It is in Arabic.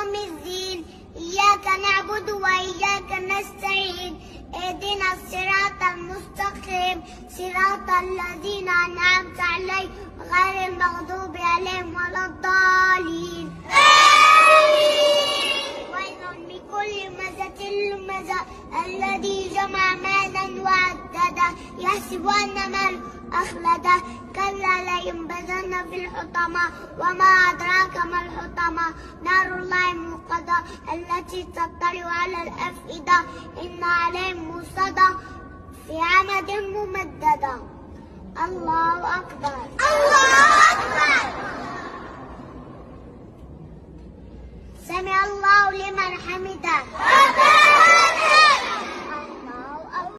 يوم الدين إياك نعبد وإياك نستعين اهدنا الصراط المستقيم صراط الذين أنعمت عليهم غير المغضوب عليهم ولا الضالين ويل لكل همزة لمزة الذي جمع مالا وعدده يحسب أن ماله أخلده كلا لينبذن في الحطمة وما أدراك ما الحطمة نار الله الموقدة التي تطلع على الأفئدة إن عليهم موصدة في عمد ممددة. الله أكبر الله أكبر. سمع الله لمن حمده.